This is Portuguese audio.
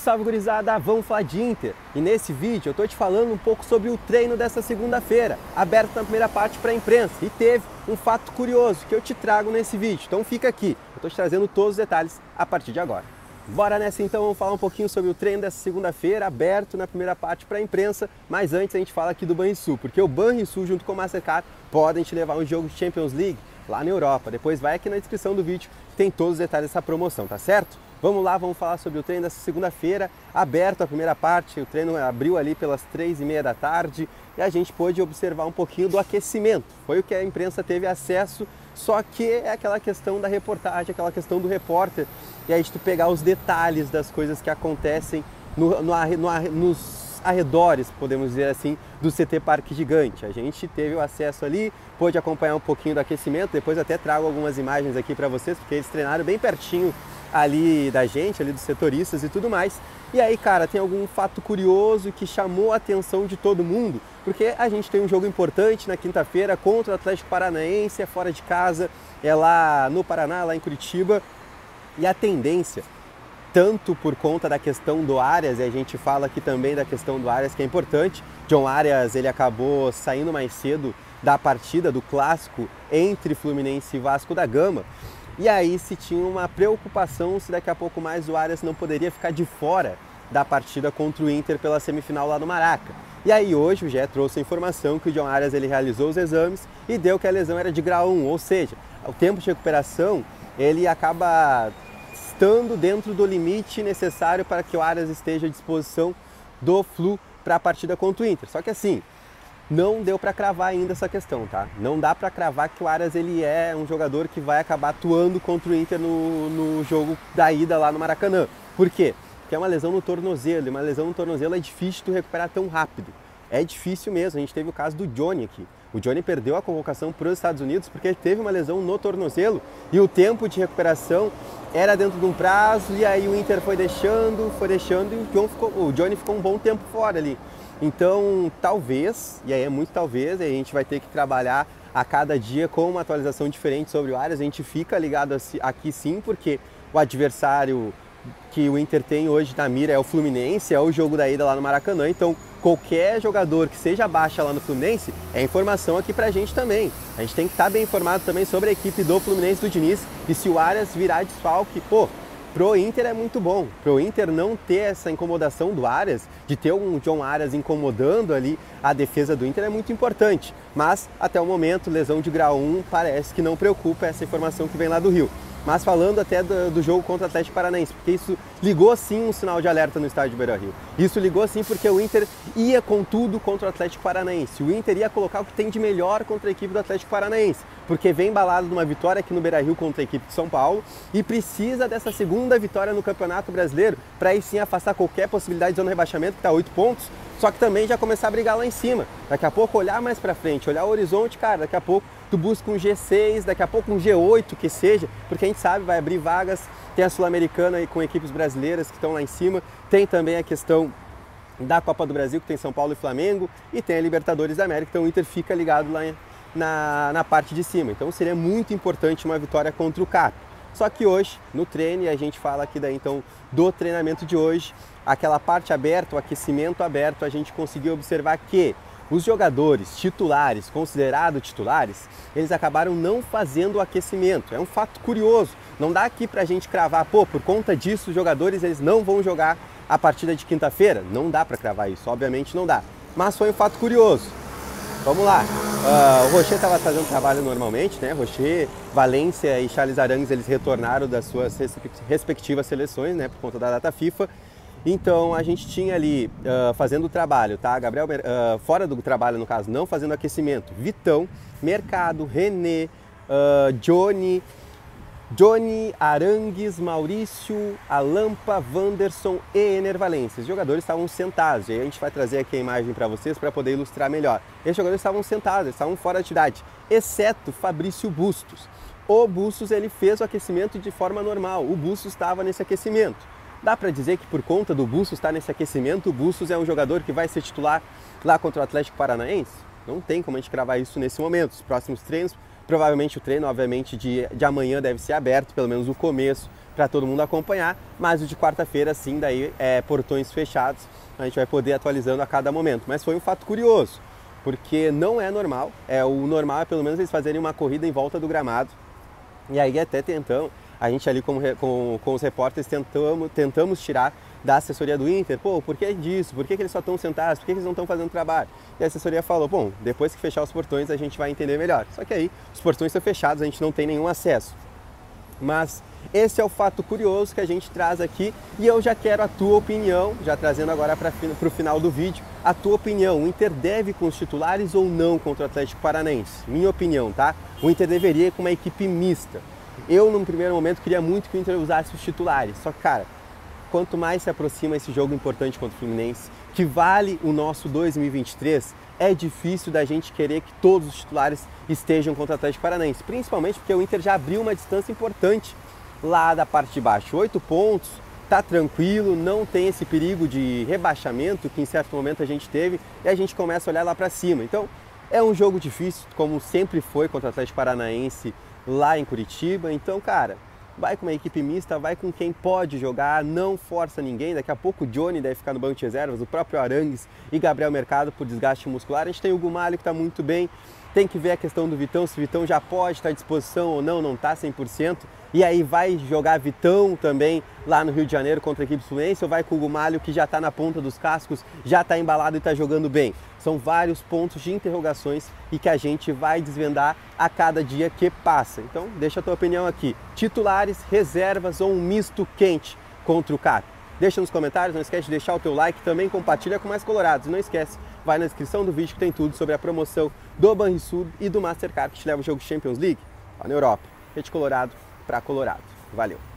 Salve gurizada, vamos falar de Inter. E nesse vídeo eu tô te falando um pouco sobre o treino dessa segunda-feira, aberto na primeira parte para a imprensa. E teve um fato curioso que eu te trago nesse vídeo, então fica aqui. Eu tô te trazendo todos os detalhes a partir de agora. Bora nessa então, vamos falar um pouquinho sobre o treino dessa segunda-feira, aberto na primeira parte para a imprensa. Mas antes a gente fala aqui do Banrisul, porque o Banrisul junto com o Mastercard podem te levar um jogo de Champions League lá na Europa. Depois vai aqui na descrição do vídeo, tem todos os detalhes dessa promoção, tá certo? Vamos lá, vamos falar sobre o treino dessa segunda-feira, aberto a primeira parte, o treino abriu ali pelas 3h30 da tarde e a gente pôde observar um pouquinho do aquecimento. Foi o que a imprensa teve acesso, só que é aquela questão da reportagem, aquela questão do repórter, e aí tu pegar os detalhes das coisas que acontecem nos arredores, podemos dizer assim, do CT Parque Gigante. A gente teve o acesso ali, pôde acompanhar um pouquinho do aquecimento, depois até trago algumas imagens aqui para vocês, porque eles treinaram bem pertinho ali da gente, ali dos setoristas e tudo mais. E aí, cara, tem algum fato curioso que chamou a atenção de todo mundo, porque a gente tem um jogo importante na quinta-feira contra o Atlético Paranaense, é fora de casa, é lá no Paraná, lá em Curitiba, e a tendência, tanto por conta da questão do Arias, e a gente fala aqui também da questão do Arias, que é importante. John Arias, ele acabou saindo mais cedo da partida, do clássico entre Fluminense e Vasco da Gama, e aí se tinha uma preocupação se daqui a pouco mais o Arias não poderia ficar de fora da partida contra o Inter pela semifinal lá no Maraca. E aí hoje o GE trouxe a informação que o John Arias ele realizou os exames e deu que a lesão era de grau 1, ou seja, o tempo de recuperação ele acaba estando dentro do limite necessário para que o Arias esteja à disposição do Flu para a partida contra o Inter. Só que assim, não deu para cravar ainda essa questão, tá? Não dá para cravar que o Arias ele é um jogador que vai acabar atuando contra o Inter no jogo da ida lá no Maracanã. Por quê? Porque é uma lesão no tornozelo, e uma lesão no tornozelo é difícil de recuperar tão rápido. É difícil mesmo, a gente teve o caso do Johnny aqui. O Johnny perdeu a convocação para os Estados Unidos porque ele teve uma lesão no tornozelo e o tempo de recuperação era dentro de um prazo, e aí o Inter foi deixando e o Johnny ficou um bom tempo fora ali. Então, talvez, e aí é muito talvez, a gente vai ter que trabalhar a cada dia com uma atualização diferente sobre o Arias. A gente fica ligado aqui sim, porque o adversário que o Inter tem hoje na mira é o Fluminense, é o jogo da ida lá no Maracanã. Então, qualquer jogador que seja baixa lá no Fluminense é informação aqui pra gente também. A gente tem que estar bem informado também sobre a equipe do Fluminense do Diniz, e se o Arias virar desfalque, pô, pro Inter é muito bom. Pro Inter não ter essa incomodação do Arias, de ter um John Arias incomodando ali a defesa do Inter, é muito importante. Mas, até o momento, lesão de grau 1 parece que não preocupa, essa informação que vem lá do Rio. Mas falando até do jogo contra o Atlético Paranaense, porque isso ligou sim um sinal de alerta no estádio de Beira-Rio. Isso ligou sim porque o Inter ia com tudo contra o Atlético Paranaense. O Inter ia colocar o que tem de melhor contra a equipe do Atlético Paranaense, porque vem embalado de uma vitória aqui no Beira-Rio contra a equipe de São Paulo e precisa dessa segunda vitória no Campeonato Brasileiro para aí sim afastar qualquer possibilidade de zona de rebaixamento, que está 8 pontos, só que também já começar a brigar lá em cima. Daqui a pouco olhar mais para frente, olhar o horizonte, cara, daqui a pouco tu busca um G6, daqui a pouco um G8 que seja, porque a gente sabe, vai abrir vagas, tem a Sul-Americana aí com equipes brasileiras que estão lá em cima, tem também a questão da Copa do Brasil, que tem São Paulo e Flamengo, e tem a Libertadores da América, então o Inter fica ligado lá na parte de cima. Então seria muito importante uma vitória contra o CAP. Só que hoje, no treino, e a gente fala aqui daí então do treinamento de hoje, aquela parte aberta, o aquecimento aberto, a gente conseguiu observar que os jogadores titulares, considerados titulares, eles acabaram não fazendo o aquecimento. É um fato curioso. Não dá aqui pra gente cravar, pô, por conta disso os jogadores eles não vão jogar a partida de quinta-feira. Não dá pra cravar isso, obviamente não dá. Mas foi um fato curioso. Vamos lá. O Rocher estava fazendo trabalho normalmente, né? Rocher, Valência e Charles Arangues, eles retornaram das suas respectivas seleções, né? Por conta da data FIFA. Então a gente tinha ali fazendo o trabalho, tá? Gabriel, fora do trabalho no caso, não fazendo aquecimento, Vitão, Mercado, René, Johnny, Arangues, Maurício, Alampa, Wanderson e Ener Valencia. Os jogadores estavam sentados, e aí a gente vai trazer aqui a imagem para vocês para poder ilustrar melhor. Esses jogadores estavam sentados, eles estavam fora de atividade, exceto Fabrício Bustos. O Bustos ele fez o aquecimento de forma normal, o Bustos estava nesse aquecimento. Dá para dizer que por conta do Bustos estar nesse aquecimento, o Bustos é um jogador que vai ser titular lá contra o Atlético Paranaense? Não tem como a gente cravar isso nesse momento. Os próximos treinos, provavelmente o treino, obviamente, de amanhã deve ser aberto, pelo menos o começo, para todo mundo acompanhar, mas o de quarta-feira sim, daí portões fechados, a gente vai poder atualizando a cada momento. Mas foi um fato curioso, porque não é normal, o normal é pelo menos eles fazerem uma corrida em volta do gramado, e aí até a gente ali com os repórteres tentamos tirar da assessoria do Inter, por que disso? Por que eles só estão sentados? Por que eles não estão fazendo trabalho? E a assessoria falou, bom, depois que fechar os portões a gente vai entender melhor. Só que aí os portões estão fechados, a gente não tem nenhum acesso. Mas esse é o fato curioso que a gente traz aqui e eu já quero a tua opinião, já trazendo agora para o final do vídeo, a tua opinião. O Inter deve ir com os titulares ou não contra o Atlético Paranaense? Minha opinião, tá? O Inter deveria ir com uma equipe mista. Eu, num primeiro momento, queria muito que o Inter usasse os titulares, só que, cara, quanto mais se aproxima esse jogo importante contra o Fluminense, que vale o nosso 2023, é difícil da gente querer que todos os titulares estejam contra o Atlético Paranaense, principalmente porque o Inter já abriu uma distância importante lá da parte de baixo. 8 pontos, tá tranquilo, não tem esse perigo de rebaixamento que em certo momento a gente teve e a gente começa a olhar lá para cima. Então, é um jogo difícil, como sempre foi contra o Atlético Paranaense lá em Curitiba. Então, cara, vai com uma equipe mista, vai com quem pode jogar, não força ninguém. Daqui a pouco o Johnny deve ficar no banco de reservas, o próprio Arangues e Gabriel Mercado por desgaste muscular. A gente tem o Gumalho que está muito bem, tem que ver a questão do Vitão, se o Vitão já pode estar à disposição ou não está 100%. E aí vai jogar Vitão também lá no Rio de Janeiro contra a equipe Fluminense ou vai com o Gumalho que já está na ponta dos cascos, já está embalado e está jogando bem? São vários pontos de interrogações e que a gente vai desvendar a cada dia que passa. Então deixa a tua opinião aqui. Titulares, reservas ou um misto quente contra o CAP? Deixa nos comentários, não esquece de deixar o teu like, também compartilha com mais colorados. E não esquece, vai na descrição do vídeo que tem tudo sobre a promoção do Banrisul e do Mastercard que te leva ao jogo Champions League lá na Europa. Rede Colorado para Colorado. Valeu!